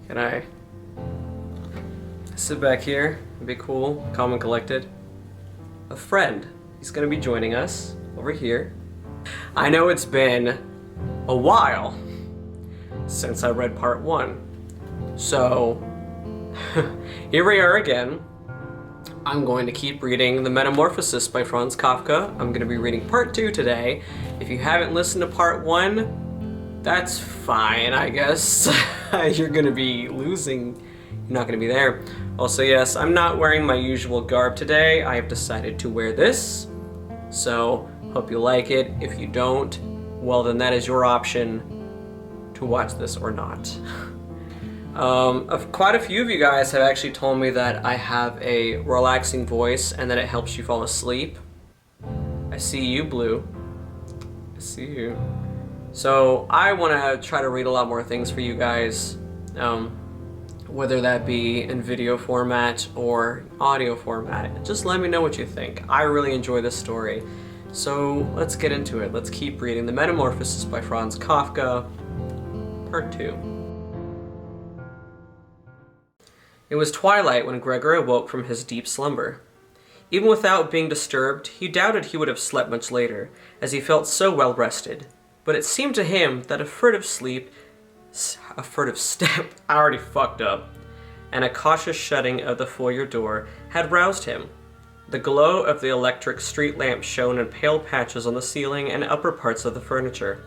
Can I sit back here and be cool, calm and collected? A friend. He's gonna be joining us over here. I know it's been a while since I read part 1. So, here we are again. I'm going to keep reading The Metamorphosis by Franz Kafka. I'm going to be reading part 2 today. If you haven't listened to part 1, that's fine, I guess. You're going to be losing. You're not going to be there. Also, yes, I'm not wearing my usual garb today. I have decided to wear this. So, hope you like it. If you don't, well then that is your option to watch this or not. Quite a few of you guys have actually told me that I have a relaxing voice and that it helps you fall asleep. I see you, Blue. I see you. So I want to try to read a lot more things for you guys, whether that be in video format or audio format. Just let me know what you think. I really enjoy this story. So let's get into it. Let's keep reading The Metamorphosis by Franz Kafka, part 2. It was twilight when Gregor awoke from his deep slumber. Even without being disturbed, he doubted he would have slept much later, as he felt so well rested. But it seemed to him that a furtive step, I already fucked up, and a cautious shutting of the foyer door had roused him. The glow of the electric street lamp shone in pale patches on the ceiling and upper parts of the furniture.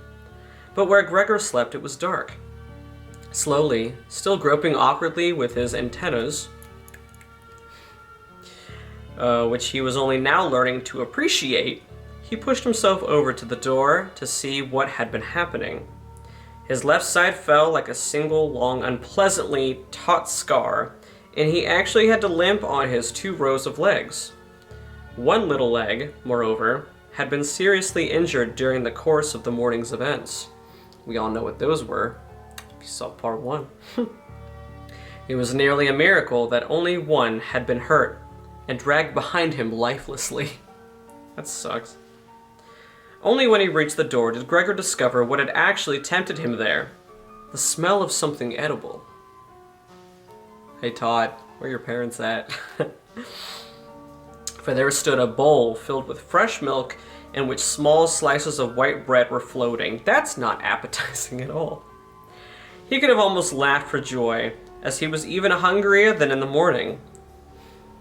But where Gregor slept, it was dark. Slowly, still groping awkwardly with his antennas, which he was only now learning to appreciate, he pushed himself over to the door to see what had been happening. His left side fell like a single long, unpleasantly taut scar, and he actually had to limp on his 2 rows of legs. One little leg, moreover, had been seriously injured during the course of the morning's events. We all know what those were. You saw part 1. It was nearly a miracle that only one had been hurt and dragged behind him lifelessly. That sucks. Only when he reached the door did Gregor discover what had actually tempted him there. The smell of something edible. Hey Todd, where are your parents at? For there stood a bowl filled with fresh milk in which small slices of white bread were floating. That's not appetizing at all. He could have almost laughed for joy, as he was even hungrier than in the morning,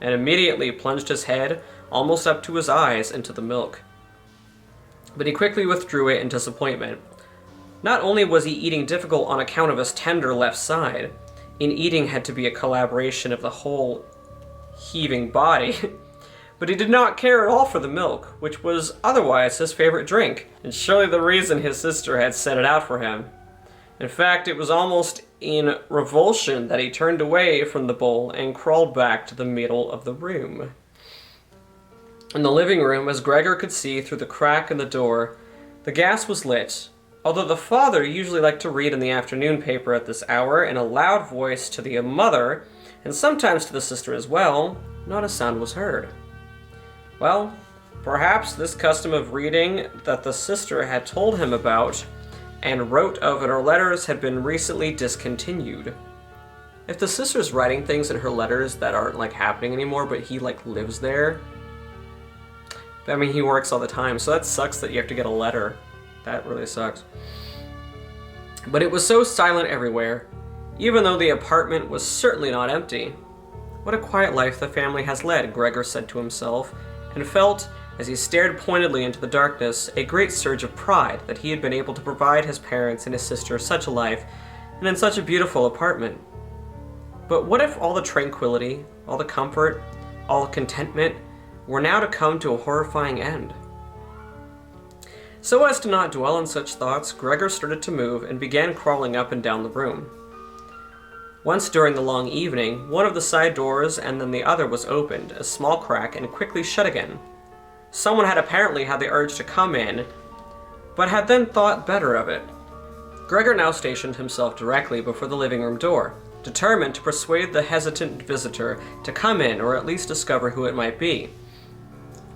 and immediately plunged his head, almost up to his eyes, into the milk. But he quickly withdrew it in disappointment. Not only was he eating difficult on account of his tender left side, in eating had to be a collaboration of the whole heaving body, but he did not care at all for the milk, which was otherwise his favorite drink, and surely the reason his sister had set it out for him. In fact, it was almost in revulsion that he turned away from the bowl and crawled back to the middle of the room. In the living room, as Gregor could see through the crack in the door, the gas was lit. Although the father usually liked to read in the afternoon paper at this hour in a loud voice to the mother, and sometimes to the sister as well, not a sound was heard. Well, perhaps this custom of reading that the sister had told him about and wrote of in her letters had been recently discontinued. If the sister's writing things in her letters that aren't happening anymore, but he lives there, I mean, he works all the time, so that sucks that you have to get a letter. That really sucks. But it was so silent everywhere, even though the apartment was certainly not empty. What a quiet life the family has led, Gregor said to himself, and felt, as he stared pointedly into the darkness, a great surge of pride that he had been able to provide his parents and his sister such a life, and in such a beautiful apartment. But what if all the tranquility, all the comfort, all the contentment were now to come to a horrifying end? So as to not dwell on such thoughts, Gregor started to move and began crawling up and down the room. Once during the long evening, one of the side doors and then the other was opened, a small crack, and quickly shut again. Someone had apparently had the urge to come in, but had then thought better of it. Gregor now stationed himself directly before the living room door, determined to persuade the hesitant visitor to come in or at least discover who it might be.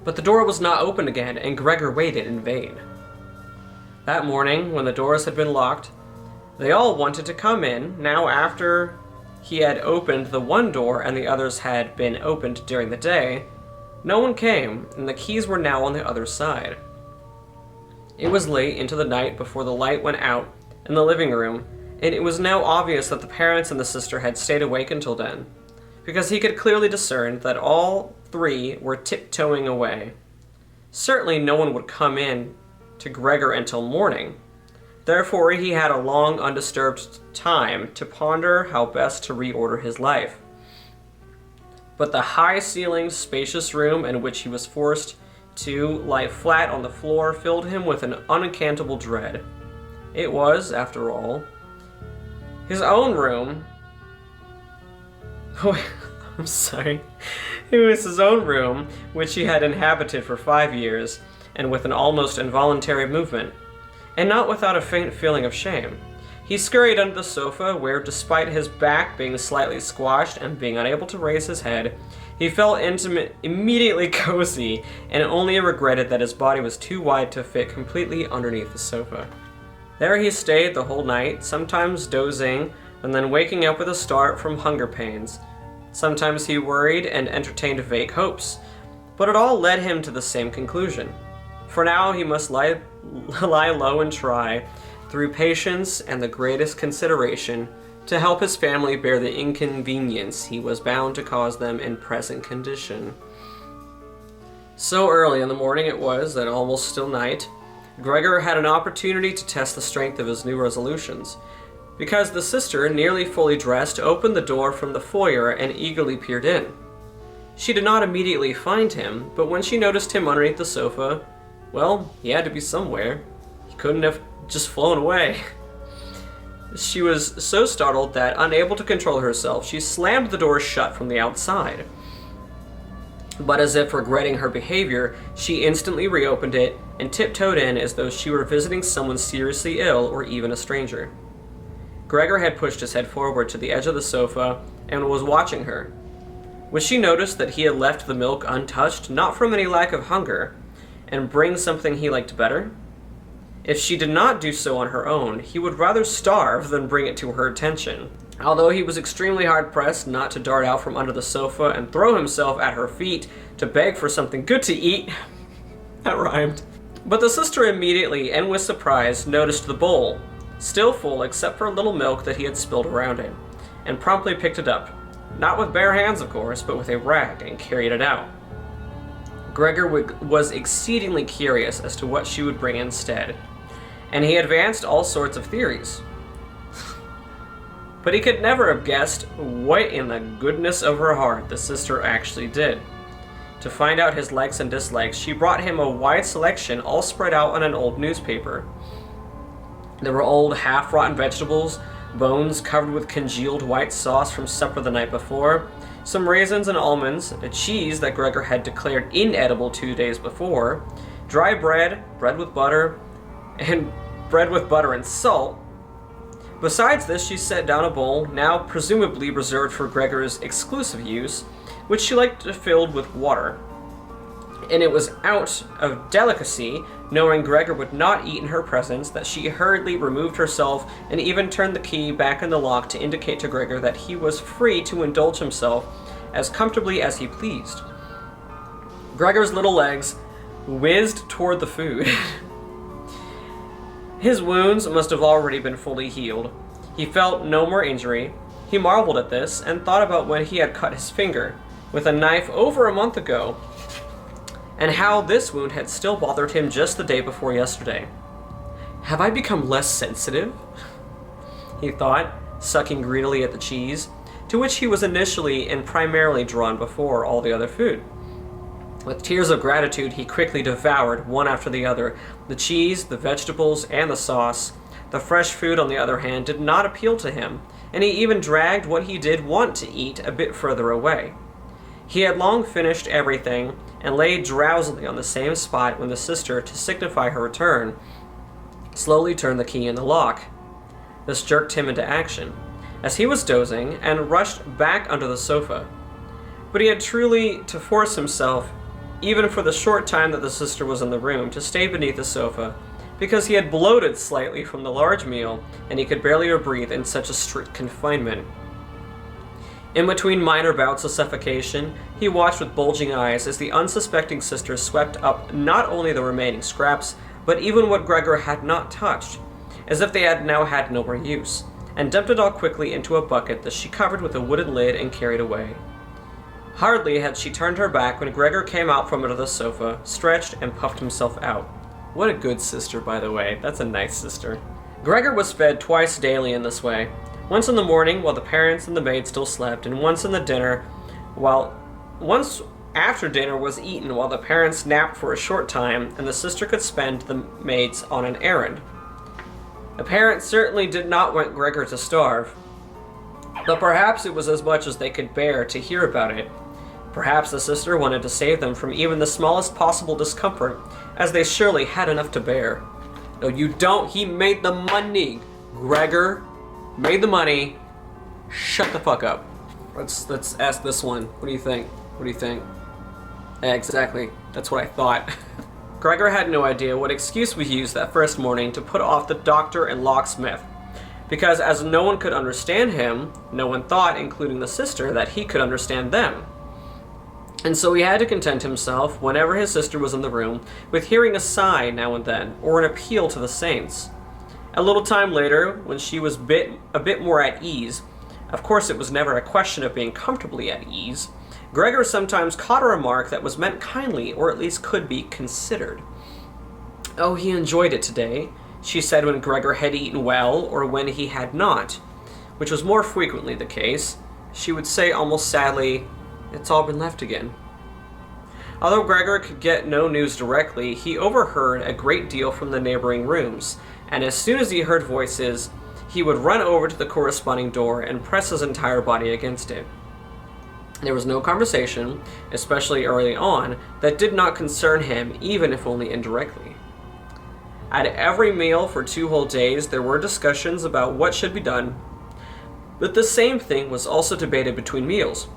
But the door was not opened again, and Gregor waited in vain. That morning, when the doors had been locked, they all wanted to come in, now after he had opened the one door and the others had been opened during the day, no one came, and the keys were now on the other side. It was late into the night before the light went out in the living room, and it was now obvious that the parents and the sister had stayed awake until then, because he could clearly discern that all three were tiptoeing away. Certainly no one would come in to Gregor until morning. Therefore, he had a long, undisturbed time to ponder how best to reorder his life. But the high-ceilinged, spacious room in which he was forced to lie flat on the floor filled him with an unaccountable dread. It was, after all, his own room. Oh, I'm sorry. It was his own room, which he had inhabited for 5 years, and with an almost involuntary movement, and not without a faint feeling of shame. He scurried under the sofa, where, despite his back being slightly squashed and being unable to raise his head, he felt immediately cozy, and only regretted that his body was too wide to fit completely underneath the sofa. There he stayed the whole night, sometimes dozing, and then waking up with a start from hunger pains. Sometimes he worried and entertained vague hopes, but it all led him to the same conclusion. For now he must lie low and try, through patience and the greatest consideration, to help his family bear the inconvenience he was bound to cause them in present condition. So early in the morning it was that, almost still night, Gregor had an opportunity to test the strength of his new resolutions, because the sister, nearly fully dressed, opened the door from the foyer and eagerly peered in. She did not immediately find him, but when she noticed him underneath the sofa, well, he had to be somewhere. He couldn't have just flown away. She was so startled that, unable to control herself, she slammed the door shut from the outside. But as if regretting her behavior, she instantly reopened it and tiptoed in as though she were visiting someone seriously ill or even a stranger. Gregor had pushed his head forward to the edge of the sofa and was watching her. Would she notice that he had left the milk untouched, not from any lack of hunger, and bring something he liked better? If she did not do so on her own, he would rather starve than bring it to her attention. Although he was extremely hard-pressed not to dart out from under the sofa and throw himself at her feet to beg for something good to eat. That rhymed. But the sister immediately, and with surprise, noticed the bowl, still full except for a little milk that he had spilled around it, and promptly picked it up. Not with bare hands, of course, but with a rag, and carried it out. Gregor was exceedingly curious as to what she would bring instead, and he advanced all sorts of theories. But he could never have guessed what in the goodness of her heart the sister actually did. To find out his likes and dislikes, she brought him a wide selection all spread out on an old newspaper. There were old half-rotten vegetables, bones covered with congealed white sauce from supper the night before, some raisins and almonds, a cheese that Gregor had declared inedible 2 days before, dry bread, bread with butter and salt. Besides this, she set down a bowl, now presumably reserved for Gregor's exclusive use, which she liked filled with water. And it was out of delicacy, knowing Gregor would not eat in her presence, that she hurriedly removed herself and even turned the key back in the lock to indicate to Gregor that he was free to indulge himself as comfortably as he pleased. Gregor's little legs whizzed toward the food. His wounds must have already been fully healed. He felt no more injury. He marveled at this, and thought about when he had cut his finger with a knife over a month ago, and how this wound had still bothered him just the day before yesterday. Have I become less sensitive? He thought, sucking greedily at the cheese, to which he was initially and primarily drawn before all the other food. With tears of gratitude, he quickly devoured, one after the other, the cheese, the vegetables, and the sauce. The fresh food, on the other hand, did not appeal to him, and he even dragged what he did want to eat a bit further away. He had long finished everything, and lay drowsily on the same spot when the sister, to signify her return, slowly turned the key in the lock. This jerked him into action, as he was dozing, and rushed back under the sofa. But he had truly to force himself, even for the short time that the sister was in the room, to stay beneath the sofa, because he had bloated slightly from the large meal, and he could barely breathe in such a strict confinement. In between minor bouts of suffocation, he watched with bulging eyes as the unsuspecting sister swept up not only the remaining scraps, but even what Gregor had not touched, as if they had now had no more use, and dumped it all quickly into a bucket that she covered with a wooden lid and carried away. Hardly had she turned her back when Gregor came out from under the sofa, stretched, and puffed himself out. What a good sister, by the way. That's a nice sister. Gregor was fed twice daily in this way. Once in the morning while the parents and the maid still slept, and once after dinner was eaten while the parents napped for a short time and the sister could spend the maids on an errand. The parents certainly did not want Gregor to starve, but perhaps it was as much as they could bear to hear about it. Perhaps the sister wanted to save them from even the smallest possible discomfort, as they surely had enough to bear. No, you don't. He made the money. Gregor made the money. Shut the fuck up. Let's ask this one. What do you think? What do you think? Exactly. That's what I thought. Gregor had no idea what excuse we used that first morning to put off the doctor and locksmith, because as no one could understand him, no one thought, including the sister, that he could understand them. And so he had to content himself, whenever his sister was in the room, with hearing a sigh now and then, or an appeal to the saints. A little time later, when she was a bit more at ease, of course it was never a question of being comfortably at ease, Gregor sometimes caught a remark that was meant kindly, or at least could be considered. "Oh, he enjoyed it today," she said when Gregor had eaten well, or when he had not, which was more frequently the case. She would say almost sadly, "It's all been left again." Although Gregor could get no news directly, he overheard a great deal from the neighboring rooms, and as soon as he heard voices, he would run over to the corresponding door and press his entire body against it. There was no conversation, especially early on, that did not concern him, even if only indirectly. At every meal for 2 whole days, there were discussions about what should be done, but the same thing was also debated between meals,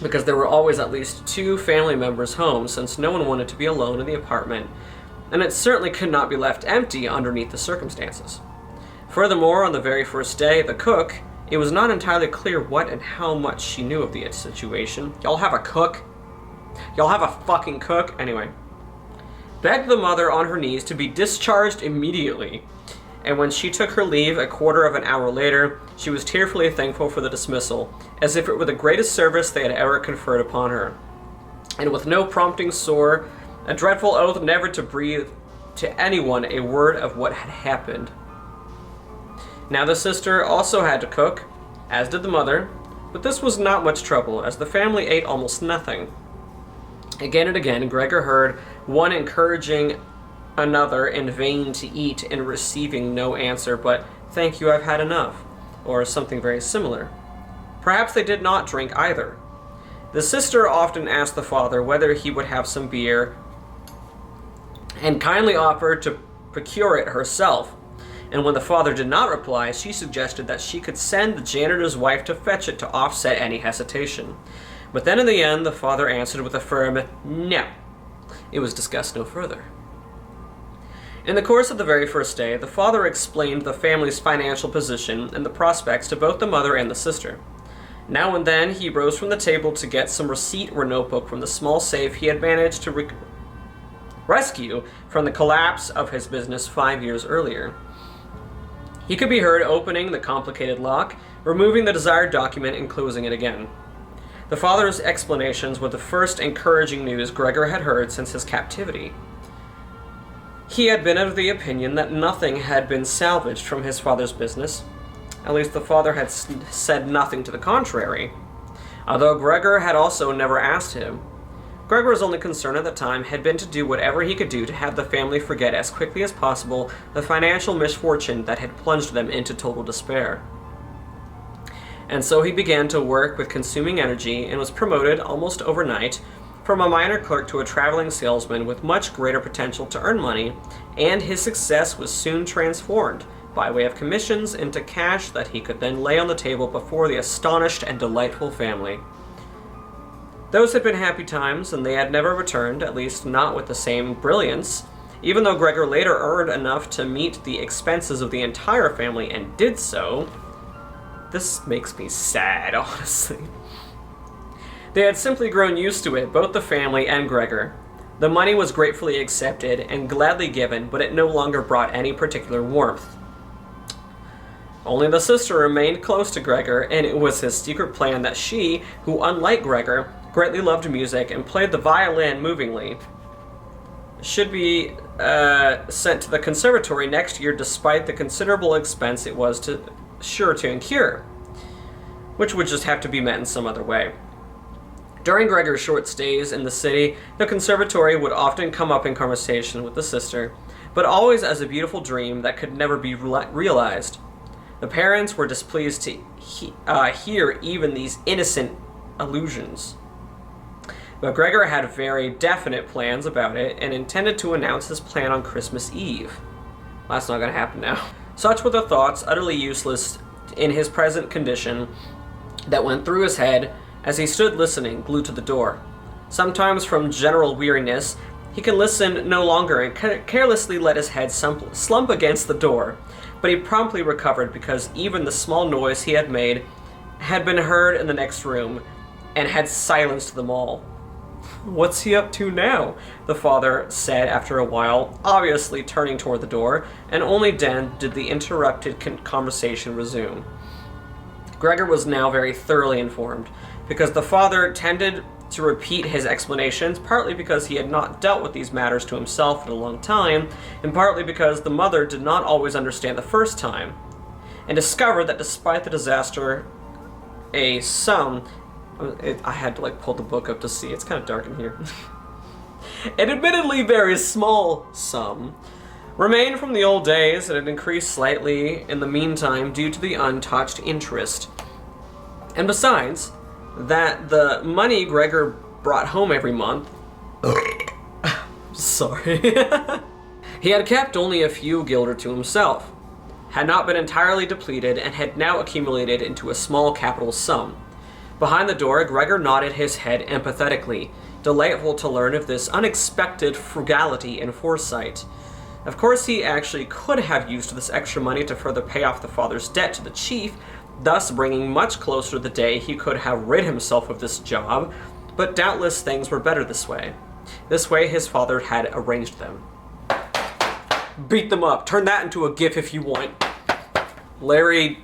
because there were always at least 2 family members home, since no one wanted to be alone in the apartment, and it certainly could not be left empty underneath the circumstances. Furthermore, on the very first day, the cook, it was not entirely clear what and how much she knew of the situation. Y'all have a cook? Y'all have a fucking cook? Anyway. Begged the mother on her knees to be discharged immediately, and when she took her leave a quarter of an hour later, she was tearfully thankful for the dismissal, as if it were the greatest service they had ever conferred upon her. And with no prompting swore, a dreadful oath never to breathe to anyone a word of what had happened. Now the sister also had to cook, as did the mother, but this was not much trouble, as the family ate almost nothing. Again and again, Gregor heard one encouraging another in vain to eat and receiving no answer but, "Thank you, I've had enough," or something very similar. Perhaps they did not drink either. The sister often asked the father whether he would have some beer, and kindly offered to procure it herself, and when the father did not reply, she suggested that she could send the janitor's wife to fetch it to offset any hesitation. But then in the end, the father answered with a firm no. It was discussed no further. In the course of the very first day, the father explained the family's financial position and the prospects to both the mother and the sister. Now and then, he rose from the table to get some receipt or notebook from the small safe he had managed to rescue from the collapse of his business 5 years earlier. He could be heard opening the complicated lock, removing the desired document, and closing it again. The father's explanations were the first encouraging news Gregor had heard since his captivity. He had been of the opinion that nothing had been salvaged from his father's business. At least the father had said nothing to the contrary, although Gregor had also never asked him. Gregor's only concern at the time had been to do whatever he could do to have the family forget as quickly as possible the financial misfortune that had plunged them into total despair. And so he began to work with consuming energy and was promoted almost overnight from a minor clerk to a traveling salesman with much greater potential to earn money, and his success was soon transformed by way of commissions into cash that he could then lay on the table before the astonished and delightful family. Those had been happy times, and they had never returned, at least not with the same brilliance, even though Gregor later earned enough to meet the expenses of the entire family and did so. This makes me sad, honestly. They had simply grown used to it, both the family and Gregor. The money was gratefully accepted and gladly given, but it no longer brought any particular warmth. Only the sister remained close to Gregor, and it was his secret plan that she, who unlike Gregor, greatly loved music and played the violin movingly, should be sent to the conservatory next year despite the considerable expense it was sure to incur, which would just have to be met in some other way. During Gregor's short stays in the city, the conservatory would often come up in conversation with the sister, but always as a beautiful dream that could never be realized. The parents were displeased to hear even these innocent allusions. But Gregor had very definite plans about it and intended to announce his plan on Christmas Eve. Well, that's not going to happen now. Such were the thoughts, utterly useless in his present condition, that went through his head as he stood listening, glued to the door. Sometimes from general weariness, he could listen no longer and carelessly let his head slump against the door, but he promptly recovered because even the small noise he had made had been heard in the next room and had silenced them all. "What's he up to now?" the father said after a while, obviously turning toward the door, and only then did the interrupted conversation resume. Gregor was now very thoroughly informed, because the father tended to repeat his explanations, partly because he had not dealt with these matters to himself in a long time, and partly because the mother did not always understand the first time, and discovered that despite the disaster, a sum... I had to pull the book up to see. It's kind of dark in here. An admittedly very small sum remained from the old days and had increased slightly in the meantime due to the untouched interest. And besides, that the money Gregor brought home every month... Sorry. He had kept only a few guilder to himself, had not been entirely depleted, and had now accumulated into a small capital sum. Behind the door, Gregor nodded his head empathetically, delightful to learn of this unexpected frugality and foresight. Of course, he actually could have used this extra money to further pay off the father's debt to the chief, thus bringing much closer the day he could have rid himself of this job, but doubtless things were better this way. This way his father had arranged them. Beat them up. Turn that into a gif if you want. Larry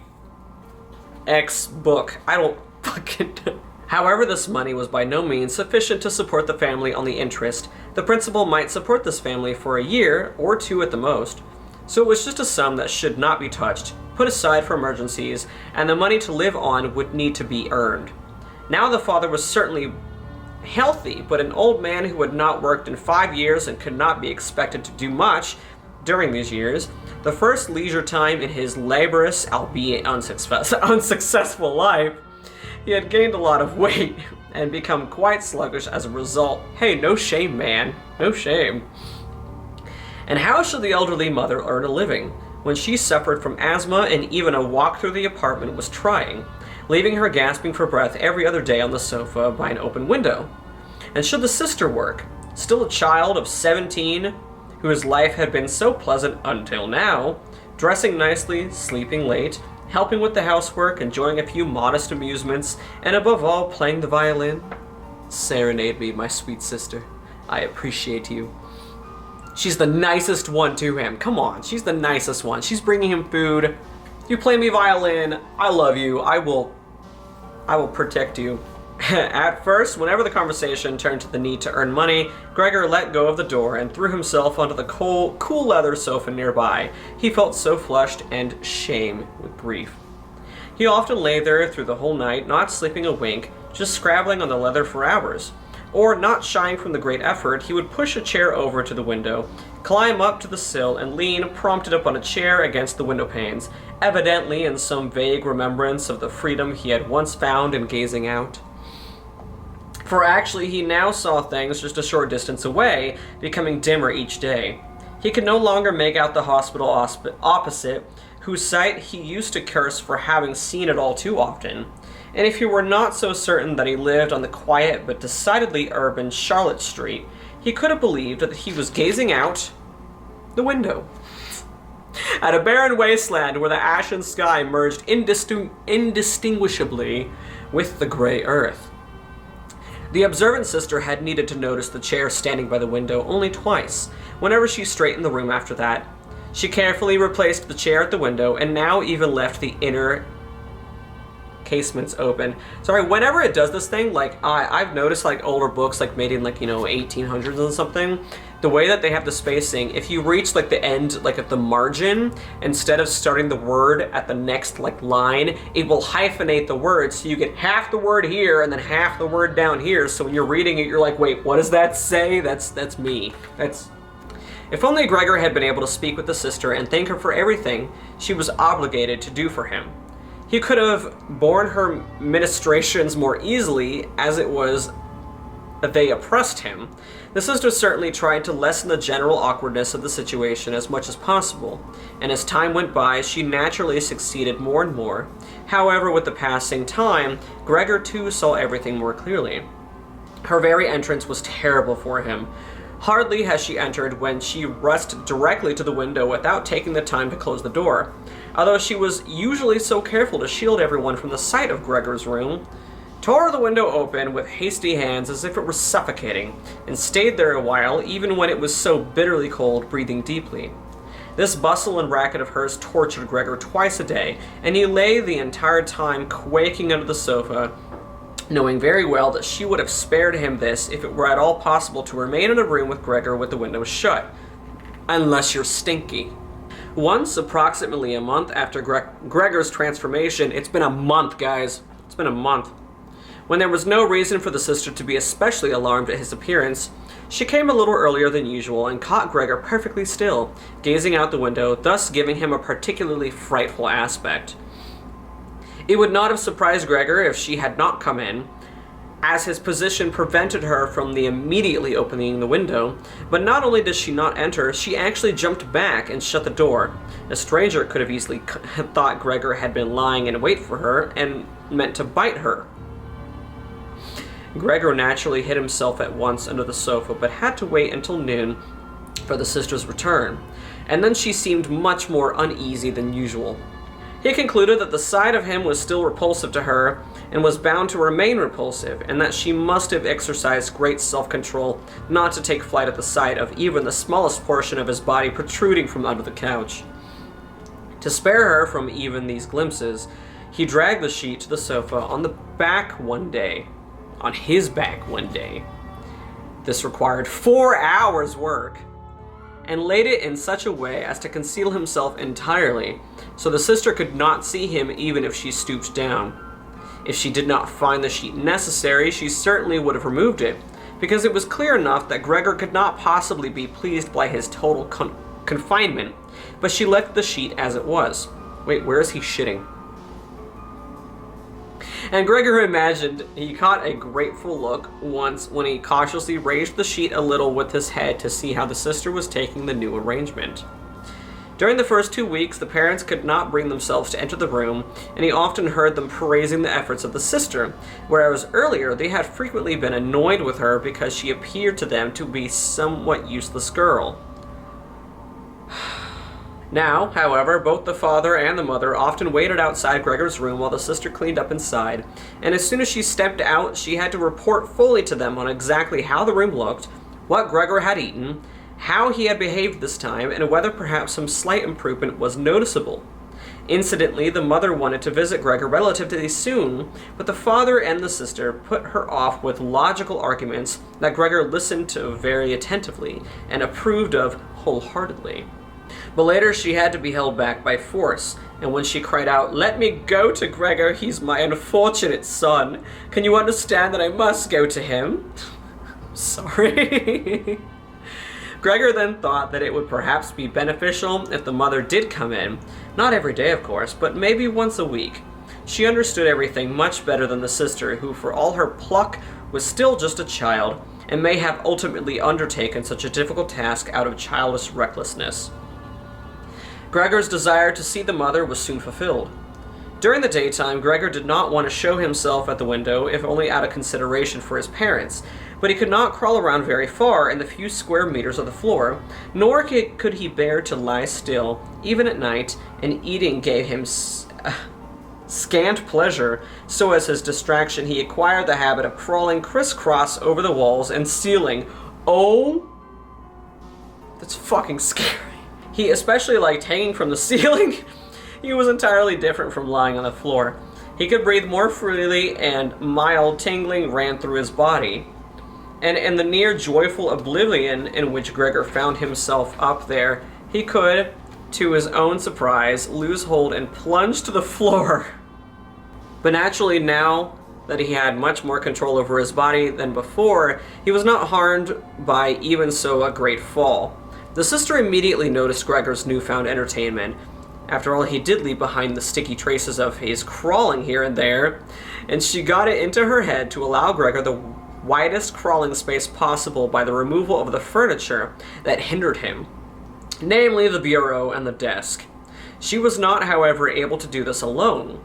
X book. I don't fucking know. However, this money was by no means sufficient to support the family on the interest. The principal might support this family for a year, or two at the most. So it was just a sum that should not be touched, put aside for emergencies, and the money to live on would need to be earned. Now the father was certainly healthy, but an old man who had not worked in 5 years and could not be expected to do much during these years, the first leisure time in his laborious, albeit unsuccessful life, he had gained a lot of weight and become quite sluggish as a result. Hey, no shame, man. No shame. And how should the elderly mother earn a living when she suffered from asthma and even a walk through the apartment was trying, leaving her gasping for breath every other day on the sofa by an open window? And should the sister work, still a child of 17, whose life had been so pleasant until now, dressing nicely, sleeping late, helping with the housework, enjoying a few modest amusements, and above all, playing the violin? Serenade me, my sweet sister. I appreciate you. She's the nicest one to him. Come on, she's the nicest one. She's bringing him food. You play me violin. I love you. I will protect you. At first, whenever the conversation turned to the need to earn money, Gregor let go of the door and threw himself onto the cool leather sofa nearby. He felt so flushed and shamed with grief. He often lay there through the whole night, not sleeping a wink, just scrabbling on the leather for hours. Or, not shying from the great effort, he would push a chair over to the window, climb up to the sill, and lean, prompted up on a chair against the window panes, evidently in some vague remembrance of the freedom he had once found in gazing out. For actually, he now saw things just a short distance away, becoming dimmer each day. He could no longer make out the hospital opposite, whose sight he used to curse for having seen it all too often. And if he were not so certain that he lived on the quiet but decidedly urban Charlotte Street, he could have believed that he was gazing out the window. At a barren wasteland where the ashen sky merged indistinguishably with the gray earth. The observant sister had needed to notice the chair standing by the window only twice, whenever she straightened the room after that. She carefully replaced the chair at the window, and now even left the inner casements open. Sorry, whenever it does this thing, like, I've noticed, like, older books, like, made in, like, 1800s and something, the way that they have the spacing, if you reach, like, the end, like, at the margin, instead of starting the word at the next, like, line, it will hyphenate the word, so you get half the word here and then half the word down here, so when you're reading it, you're like, wait, what does that say? That's me. If only Gregor had been able to speak with the sister and thank her for everything she was obligated to do for him. He could have borne her ministrations more easily, as it was that they oppressed him. The sister certainly tried to lessen the general awkwardness of the situation as much as possible, and as time went by, she naturally succeeded more and more. However, with the passing time, Gregor too saw everything more clearly. Her very entrance was terrible for him. Hardly has she entered when she rushed directly to the window without taking the time to close the door. Although she was usually so careful to shield everyone from the sight of Gregor's room, tore the window open with hasty hands as if it were suffocating, and stayed there a while even when it was so bitterly cold, breathing deeply. This bustle and racket of hers tortured Gregor twice a day, and he lay the entire time quaking under the sofa, knowing very well that she would have spared him this if it were at all possible to remain in a room with Gregor with the window shut. Unless you're stinky. Once, approximately a month after Gregor's transformation, it's been a month, guys. It's been a month. When there was no reason for the sister to be especially alarmed at his appearance, she came a little earlier than usual and caught Gregor perfectly still, gazing out the window, thus giving him a particularly frightful aspect. It would not have surprised Gregor if she had not come in, as his position prevented her from immediately opening the window, but not only did she not enter, she actually jumped back and shut the door. A stranger could have easily thought Gregor had been lying in wait for her and meant to bite her. Gregor naturally hid himself at once under the sofa, but had to wait until noon for the sister's return, and then she seemed much more uneasy than usual. He concluded that the sight of him was still repulsive to her, and was bound to remain repulsive, and that she must have exercised great self-control not to take flight at the sight of even the smallest portion of his body protruding from under the couch. To spare her from even these glimpses, he dragged the sheet to the sofa on his back one day. This required 4 hours' work, and laid it in such a way as to conceal himself entirely, so the sister could not see him even if she stooped down. If she did not find the sheet necessary, she certainly would have removed it, because it was clear enough that Gregor could not possibly be pleased by his total confinement, but she left the sheet as it was. Wait, where is he shitting? And Gregor imagined he caught a grateful look once when he cautiously raised the sheet a little with his head to see how the sister was taking the new arrangement. During the first 2 weeks, the parents could not bring themselves to enter the room, and he often heard them praising the efforts of the sister, whereas earlier they had frequently been annoyed with her because she appeared to them to be a somewhat useless girl. Now, however, both the father and the mother often waited outside Gregor's room while the sister cleaned up inside, and as soon as she stepped out, she had to report fully to them on exactly how the room looked, what Gregor had eaten, how he had behaved this time, and whether perhaps some slight improvement was noticeable. Incidentally, the mother wanted to visit Gregor relatively soon, but the father and the sister put her off with logical arguments that Gregor listened to very attentively and approved of wholeheartedly. But later she had to be held back by force, and when she cried out, "Let me go to Gregor, he's my unfortunate son. Can you understand that I must go to him?" Sorry. Gregor then thought that it would perhaps be beneficial if the mother did come in, not every day of course, but maybe once a week. She understood everything much better than the sister, who for all her pluck was still just a child, and may have ultimately undertaken such a difficult task out of childish recklessness. Gregor's desire to see the mother was soon fulfilled. During the daytime, Gregor did not want to show himself at the window, if only out of consideration for his parents, but he could not crawl around very far in the few square meters of the floor, nor could he bear to lie still, even at night, and eating gave him scant pleasure, so as his distraction he acquired the habit of crawling crisscross over the walls and ceiling. Oh, that's fucking scary. He especially liked hanging from the ceiling. He was entirely different from lying on the floor. He could breathe more freely, and mild tingling ran through his body. And in the near joyful oblivion in which Gregor found himself up there, he could, to his own surprise, lose hold and plunge to the floor. But naturally, now that he had much more control over his body than before, he was not harmed by even so a great fall. The sister immediately noticed Gregor's newfound entertainment. After all, he did leave behind the sticky traces of his crawling here and there, and she got it into her head to allow Gregor the widest crawling space possible by the removal of the furniture that hindered him, namely the bureau and the desk. She was not, however, able to do this alone.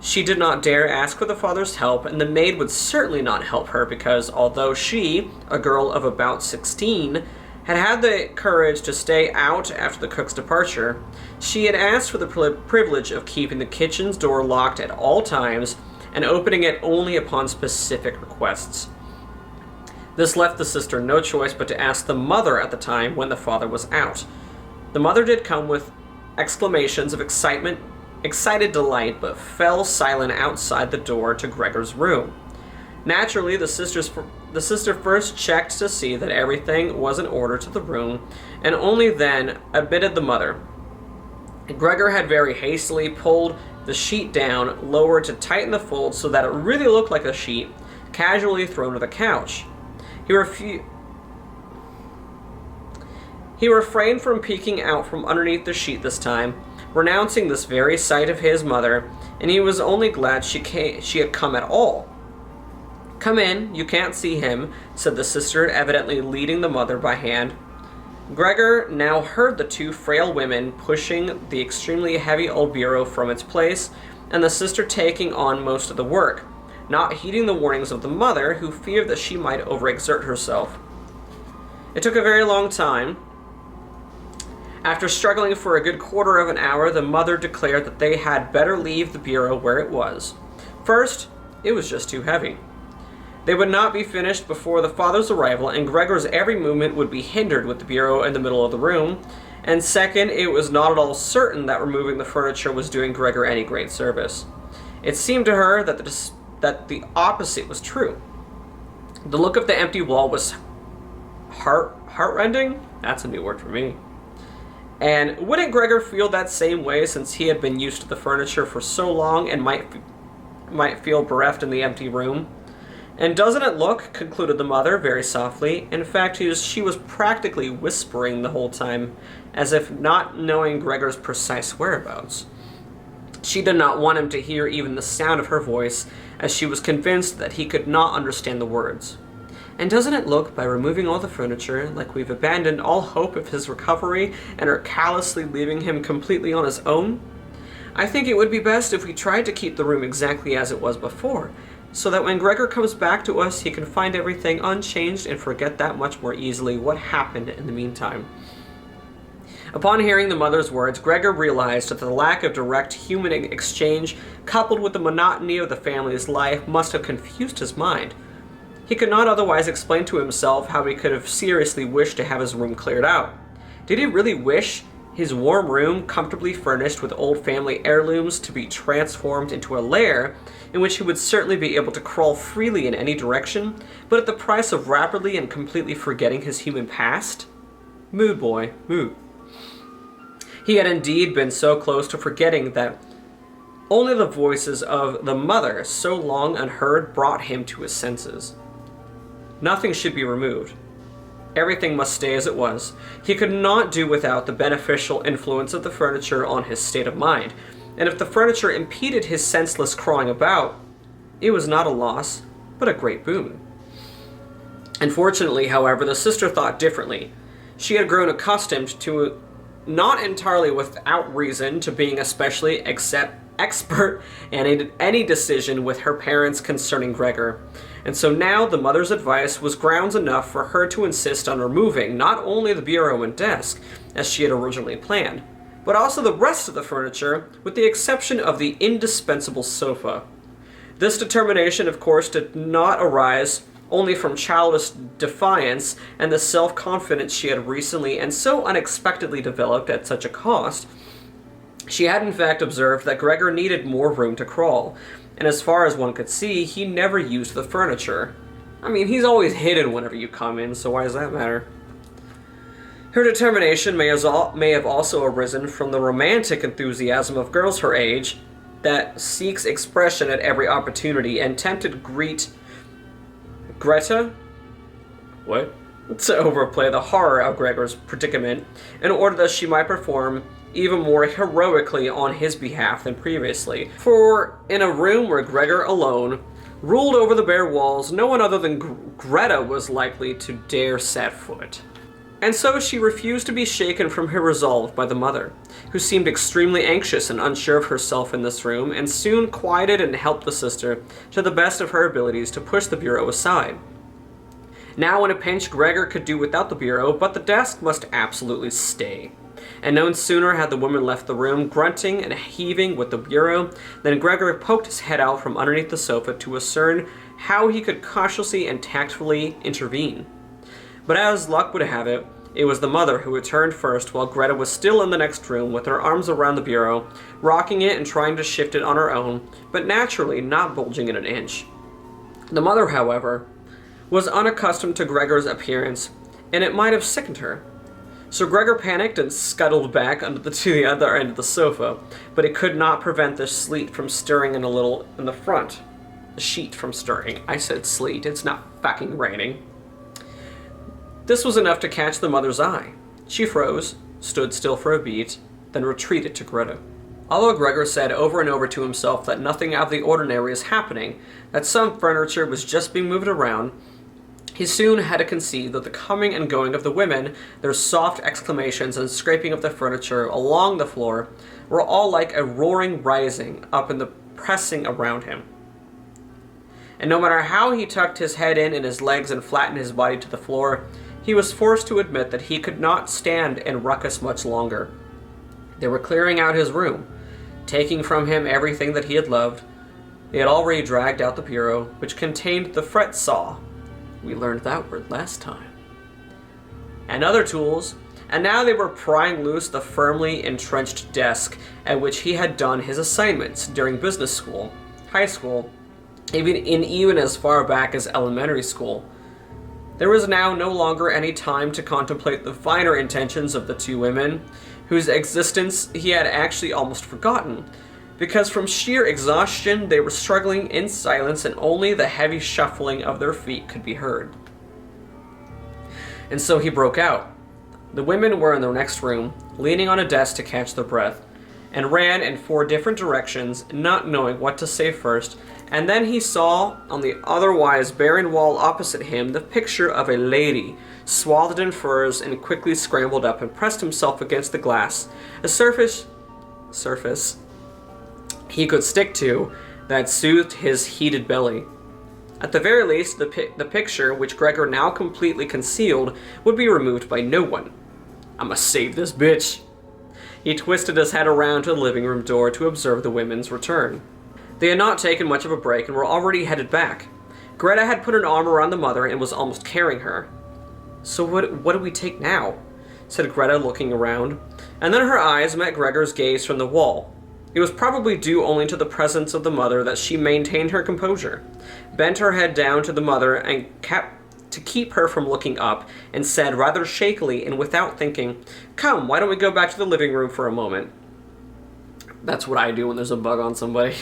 She did not dare ask for the father's help, and the maid would certainly not help her because, although she, a girl of about 16, had had the courage to stay out after the cook's departure, she had asked for the privilege of keeping the kitchen's door locked at all times and opening it only upon specific requests. This left the sister no choice but to ask the mother at the time when the father was out. The mother did come with exclamations of excited delight, but fell silent outside the door to Gregor's room. Naturally, the sister first checked to see that everything was in order to the room, and only then admitted the mother. Gregor had very hastily pulled the sheet down, lowered to tighten the folds so that it really looked like a sheet, casually thrown to the couch. He refrained from peeking out from underneath the sheet this time, renouncing this very sight of his mother, and he was only glad she had come at all. "Come in, you can't see him," said the sister, evidently leading the mother by hand. Gregor now heard the two frail women pushing the extremely heavy old bureau from its place, and the sister taking on most of the work, not heeding the warnings of the mother, who feared that she might overexert herself. It took a very long time. After struggling for a good quarter of an hour, the mother declared that they had better leave the bureau where it was. First, it was just too heavy. They would not be finished before the father's arrival, and Gregor's every movement would be hindered with the bureau in the middle of the room. And second, it was not at all certain that removing the furniture was doing Gregor any great service. It seemed to her that the opposite was true. The look of the empty wall was heartrending? That's a new word for me. And wouldn't Gregor feel that same way, since he had been used to the furniture for so long and might feel bereft in the empty room? "And doesn't it look," concluded the mother very softly. In fact, she was practically whispering the whole time, as if not knowing Gregor's precise whereabouts. She did not want him to hear even the sound of her voice, as she was convinced that he could not understand the words. "And doesn't it look, by removing all the furniture, like we've abandoned all hope of his recovery and are callously leaving him completely on his own? I think it would be best if we tried to keep the room exactly as it was before, so that when Gregor comes back to us, he can find everything unchanged and forget that much more easily what happened in the meantime." Upon hearing the mother's words, Gregor realized that the lack of direct human exchange, coupled with the monotony of the family's life, must have confused his mind. He could not otherwise explain to himself how he could have seriously wished to have his room cleared out. Did he really wish his warm room, comfortably furnished with old family heirlooms, to be transformed into a lair in which he would certainly be able to crawl freely in any direction, but at the price of rapidly and completely forgetting his human past? Mood, boy, mood. He had indeed been so close to forgetting that only the voices of the mother, so long unheard, brought him to his senses. Nothing should be removed. Everything must stay as it was. He could not do without the beneficial influence of the furniture on his state of mind, and if the furniture impeded his senseless crawling about, it was not a loss, but a great boon. Unfortunately, however, the sister thought differently. She had grown accustomed to, not entirely without reason, to being especially expert in any decision with her parents concerning Gregor. And so now the mother's advice was grounds enough for her to insist on removing not only the bureau and desk, as she had originally planned, but also the rest of the furniture, with the exception of the indispensable sofa. This determination, of course, did not arise only from childish defiance and the self-confidence she had recently and so unexpectedly developed at such a cost. She had in fact observed that Gregor needed more room to crawl, and as far as one could see, he never used the furniture. I mean, he's always hidden whenever you come in, so why does that matter? Her determination may have also arisen from the romantic enthusiasm of girls her age that seeks expression at every opportunity and tempted Greta? What? To overplay the horror of Gregor's predicament in order that she might perform even more heroically on his behalf than previously. For in a room where Gregor alone ruled over the bare walls, no one other than Greta was likely to dare set foot. And so she refused to be shaken from her resolve by the mother, who seemed extremely anxious and unsure of herself in this room, and soon quieted and helped the sister, to the best of her abilities, to push the bureau aside. Now in a pinch, Gregor could do without the bureau, but the desk must absolutely stay. And no sooner had the woman left the room, grunting and heaving with the bureau, than Gregor poked his head out from underneath the sofa to discern how he could cautiously and tactfully intervene. But as luck would have it, it was the mother who returned first while Greta was still in the next room with her arms around the bureau, rocking it and trying to shift it on her own, but naturally not bulging it an inch. The mother, however, was unaccustomed to Gregor's appearance, and it might have sickened her. So Gregor panicked and scuttled back to the other end of the sofa, but it could not prevent the sleet from stirring in a little in the front. The sheet from stirring. I said sleet, it's not fucking raining. This was enough to catch the mother's eye. She froze, stood still for a beat, then retreated to Greta. Although Gregor said over and over to himself that nothing out of the ordinary is happening, that some furniture was just being moved around, he soon had to concede that the coming and going of the women, their soft exclamations and scraping of the furniture along the floor, were all like a roaring rising up and the pressing around him. And no matter how he tucked his head in his legs and flattened his body to the floor, he was forced to admit that he could not stand in ruckus much longer. They were clearing out his room, taking from him everything that he had loved. They had already dragged out the bureau, which contained the fret saw. We learned that word last time. And other tools, and now they were prying loose the firmly entrenched desk at which he had done his assignments during business school, high school, even as far back as elementary school. There was now no longer any time to contemplate the finer intentions of the two women, whose existence he had actually almost forgotten, because from sheer exhaustion they were struggling in silence and only the heavy shuffling of their feet could be heard. And so he broke out. The women were in the next room, leaning on a desk to catch their breath, and ran in 4 different directions, not knowing what to say first, and then he saw, on the otherwise barren wall opposite him, the picture of a lady, swathed in furs, and quickly scrambled up and pressed himself against the glass, a surface he could stick to that soothed his heated belly. At the very least, the picture, which Gregor now completely concealed, would be removed by no one. I must save this bitch. He twisted his head around to the living room door to observe the women's return. They had not taken much of a break and were already headed back. Greta had put an arm around the mother and was almost carrying her. So what do we take now? Said Greta, looking around, and then her eyes met Gregor's gaze from the wall. It was probably due only to the presence of the mother that she maintained her composure, bent her head down to the mother and to keep her from looking up, and said rather shakily and without thinking, "Come, why don't we go back to the living room for a moment?" That's what I do when there's a bug on somebody.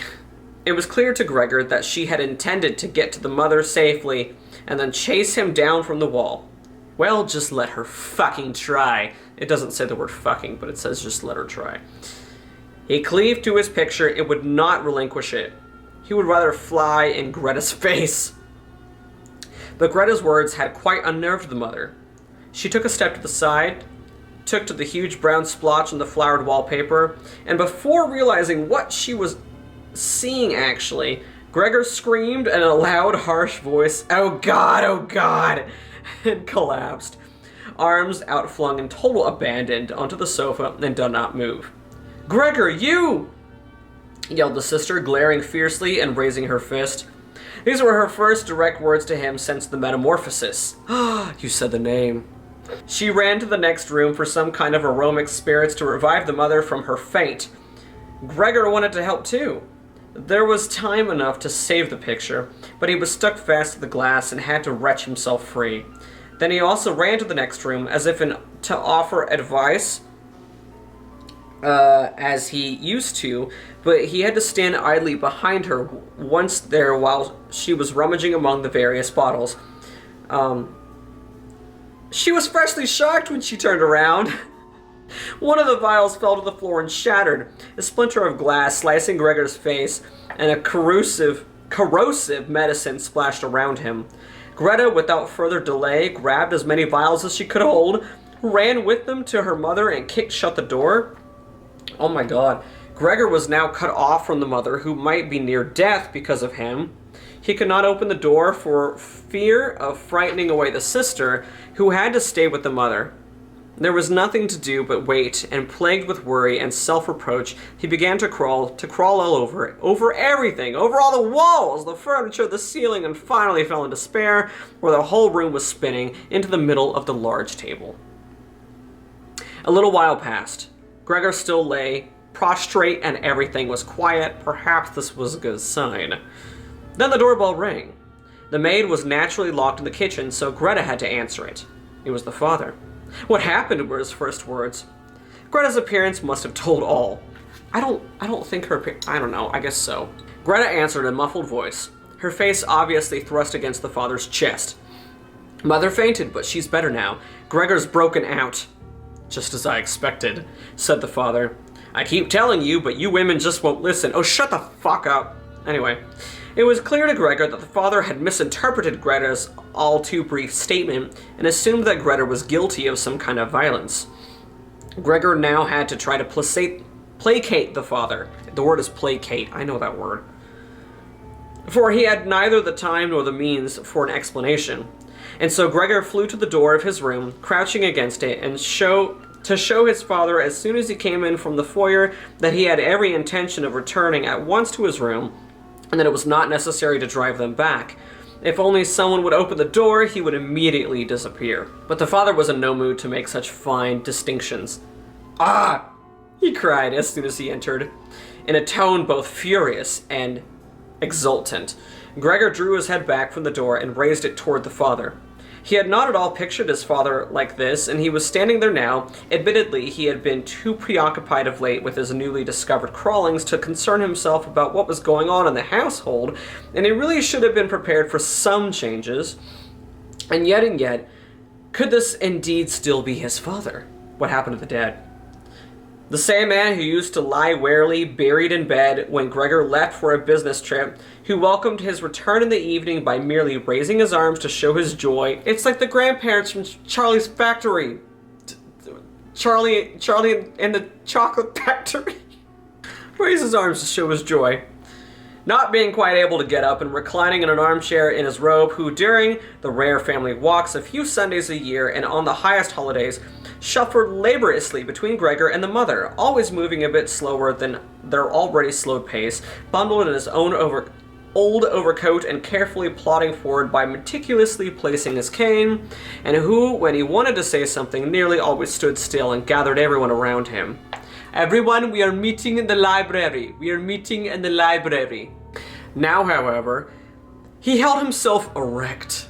It was clear to Gregor that she had intended to get to the mother safely and then chase him down from the wall. Well, just let her fucking try. It doesn't say the word fucking, but it says just let her try. He cleaved to his picture and would not relinquish it. He would rather fly in Greta's face. But Greta's words had quite unnerved the mother. She took a step to the side, took to the huge brown splotch on the flowered wallpaper, and before realizing what she was seeing actually, Gregor screamed in a loud, harsh voice, "Oh God," and collapsed, arms outflung in total abandon onto the sofa and did not move. "Gregor, you!" yelled the sister, glaring fiercely and raising her fist. These were her first direct words to him since the Metamorphosis. "Ah, you said the name." She ran to the next room for some kind of aromatic spirits to revive the mother from her faint. Gregor wanted to help too. There was time enough to save the picture, but he was stuck fast to the glass and had to wrench himself free. Then he also ran to the next room as if to offer advice, as he used to, but he had to stand idly behind her once there while she was rummaging among the various bottles. She was freshly shocked when she turned around. One of the vials fell to the floor and shattered, a splinter of glass slicing Gregor's face, and a corrosive medicine splashed around him. Greta, without further delay, grabbed as many vials as she could hold, ran with them to her mother, and kicked shut the door. Oh my God. Gregor was now cut off from the mother, who might be near death because of him. He could not open the door for fear of frightening away the sister, who had to stay with the mother. There was nothing to do but wait, and plagued with worry and self-reproach, he began to crawl all over everything, over all the walls, the furniture, the ceiling, and finally fell in despair, where the whole room was spinning, into the middle of the large table. A little while passed. Gregor still lay, prostrate, and everything was quiet. Perhaps this was a good sign. Then the doorbell rang. The maid was naturally locked in the kitchen, so Greta had to answer it. It was the father. "What happened?" were his first words. Greta's appearance must have told all. I don't think her I don't know, I guess so. Greta answered in a muffled voice, her face obviously thrust against the father's chest. "Mother fainted, but she's better now. Gregor's broken out." "Just as I expected," said the father. "I keep telling you, but you women just won't listen." "Oh, shut the fuck up." Anyway, it was clear to Gregor that the father had misinterpreted Greta's all too brief statement and assumed that Greta was guilty of some kind of violence. Gregor now had to try to placate the father. The word is placate, I know that word. For he had neither the time nor the means for an explanation. And so Gregor flew to the door of his room, crouching against it, and to show his father as soon as he came in from the foyer that he had every intention of returning at once to his room, and that it was not necessary to drive them back. If only someone would open the door, he would immediately disappear. But the father was in no mood to make such fine distinctions. "Ah!" he cried as soon as he entered, in a tone both furious and exultant. Gregor drew his head back from the door and raised it toward the father. He had not at all pictured his father like this, and he was standing there now. Admittedly, he had been too preoccupied of late with his newly discovered crawlings to concern himself about what was going on in the household, and he really should have been prepared for some changes. And yet, could this indeed still be his father? What happened to the dad? The same man who used to lie warily, buried in bed, when Gregor left for a business trip, who welcomed his return in the evening by merely raising his arms to show his joy. It's like the grandparents from Charlie's Factory. Charlie and the Chocolate Factory. Raise his arms to show his joy. Not being quite able to get up and reclining in an armchair in his robe, who during the rare family walks a few Sundays a year and on the highest holidays, shuffled laboriously between Gregor and the mother, always moving a bit slower than their already slowed pace, bundled in his own old overcoat and carefully plodding forward by meticulously placing his cane, and who, when he wanted to say something, nearly always stood still and gathered everyone around him. "Everyone, we are meeting in the library. We are meeting in the library." Now, however, he held himself erect,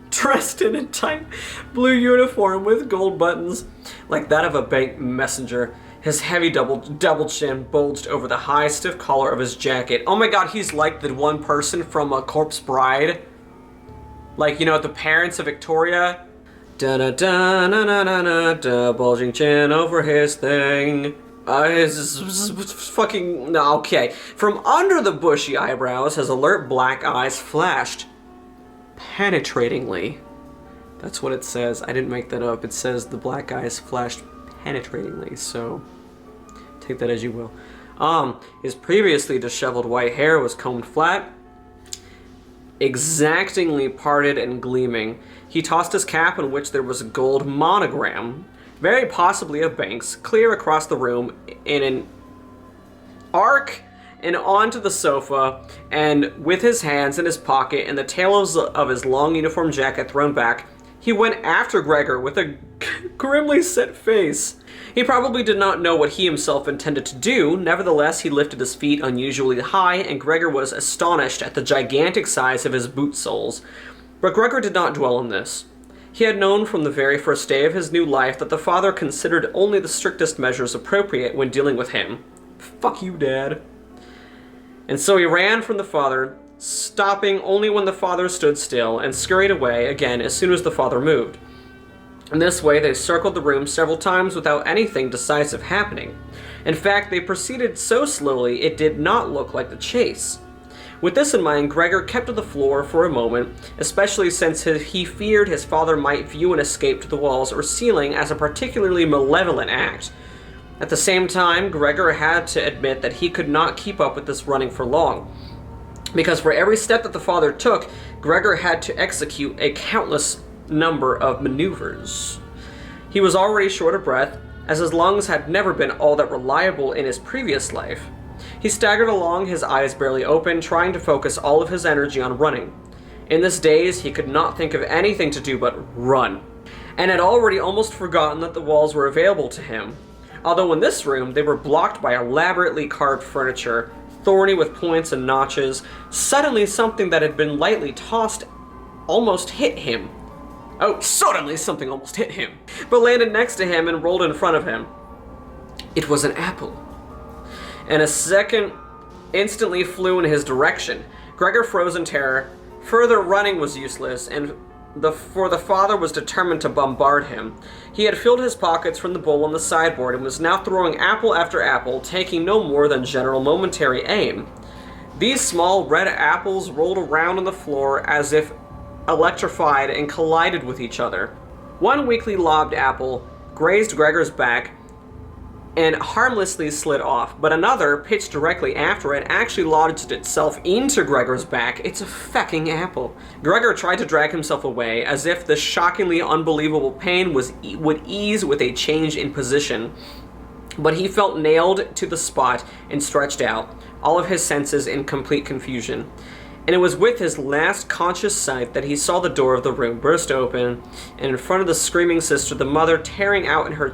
dressed in a tight blue uniform with gold buttons, like that of a bank messenger. His heavy double chin bulged over the high, stiff collar of his jacket. Oh my God, he's like the one person from A Corpse Bride. Like, you know, the parents of Victoria. Da-da-da-na-na-na-na-da, bulging chin over his thing. Fucking, no, okay. From under the bushy eyebrows, his alert black eyes flashed penetratingly. That's what it says. I didn't make that up. It says the black eyes flashed penetratingly, so take that as you will. His previously disheveled white hair was combed flat, exactingly parted and gleaming. He tossed his cap, on which there was a gold monogram, very possibly of Banks, clear across the room in an arc and onto the sofa, and with his hands in his pocket and the tails of his long uniform jacket thrown back, he went after Gregor with a grimly set face. He probably did not know what he himself intended to do. Nevertheless, he lifted his feet unusually high, and Gregor was astonished at the gigantic size of his boot soles. But Gregor did not dwell on this. He had known from the very first day of his new life that the father considered only the strictest measures appropriate when dealing with him. Fuck you, Dad. And so he ran from the father, stopping only when the father stood still, and scurried away again as soon as the father moved. In this way, they circled the room several times without anything decisive happening. In fact, they proceeded so slowly it did not look like the chase. With this in mind, Gregor kept to the floor for a moment, especially since he feared his father might view an escape to the walls or ceiling as a particularly malevolent act. At the same time, Gregor had to admit that he could not keep up with this running for long, because for every step that the father took, Gregor had to execute a countless number of maneuvers. He was already short of breath, as his lungs had never been all that reliable in his previous life. He staggered along, his eyes barely open, trying to focus all of his energy on running. In this daze, he could not think of anything to do but run, and had already almost forgotten that the walls were available to him. Although in this room, they were blocked by elaborately carved furniture, thorny with points and notches. Suddenly, something that had been lightly tossed almost hit him. Oh, suddenly something almost hit him, but landed next to him and rolled in front of him. It was an apple. And a second instantly flew in his direction. Gregor froze in terror. Further running was useless, for the father was determined to bombard him. He had filled his pockets from the bowl on the sideboard and was now throwing apple after apple, taking no more than general momentary aim. These small red apples rolled around on the floor as if electrified and collided with each other. One weakly lobbed apple grazed Gregor's back and harmlessly slid off, but another, pitched directly after it, actually lodged itself into Gregor's back. It's a fucking apple. Gregor tried to drag himself away, as if the shockingly unbelievable pain would ease with a change in position, but he felt nailed to the spot and stretched out, all of his senses in complete confusion. And it was with his last conscious sight that he saw the door of the room burst open, and in front of the screaming sister, the mother tearing out in her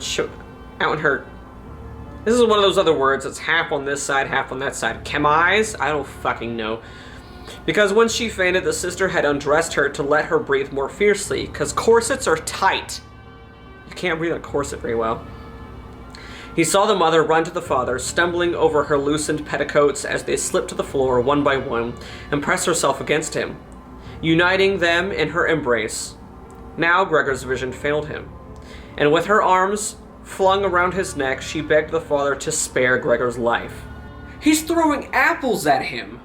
this is one of those other words that's half on this side, half on that side. Chemize? I don't fucking know. Because when she fainted, the sister had undressed her to let her breathe more fiercely, because corsets are tight. You can't breathe in a corset very well. He saw the mother run to the father, stumbling over her loosened petticoats as they slipped to the floor one by one, and press herself against him, uniting them in her embrace. Now Gregor's vision failed him, and with her arms flung around his neck, she begged the father to spare Gregor's life. He's throwing apples at him!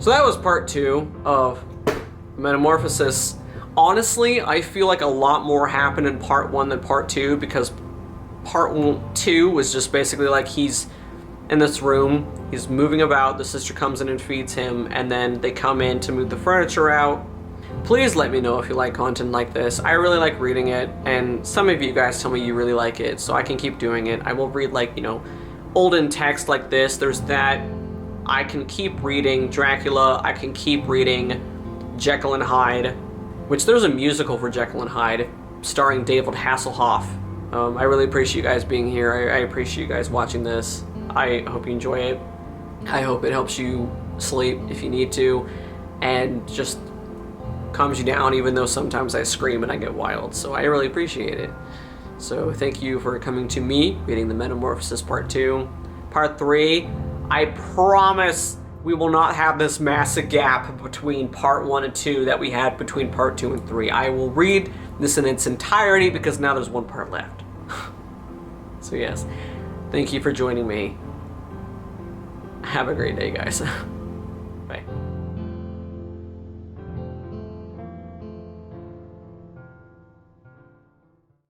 So that was part 2 of Metamorphosis. Honestly, I feel like a lot more happened in part 1 than part 2, because part 2 was just basically like he's in this room, he's moving about, the sister comes in and feeds him, and then they come in to move the furniture out. Please let me know if you like content like this. I really like reading it, and some of you guys tell me you really like it, so I can keep doing it. I will read, like, olden text like this. There's that. I can keep reading Dracula. I can keep reading Jekyll and Hyde, which there's a musical for Jekyll and Hyde starring David Hasselhoff. I really appreciate you guys being here. I appreciate you guys watching this. I hope you enjoy it. I hope it helps you sleep if you need to, and just calms you down, even though sometimes I scream and I get wild, so I really appreciate it. So thank you for coming to me, reading the Metamorphosis Part 2. Part 3, I promise we will not have this massive gap between Part 1 and 2 that we had between Part 2 and 3. I will read this in its entirety because now there's one part left. So yes, thank you for joining me. Have a great day, guys. Bye.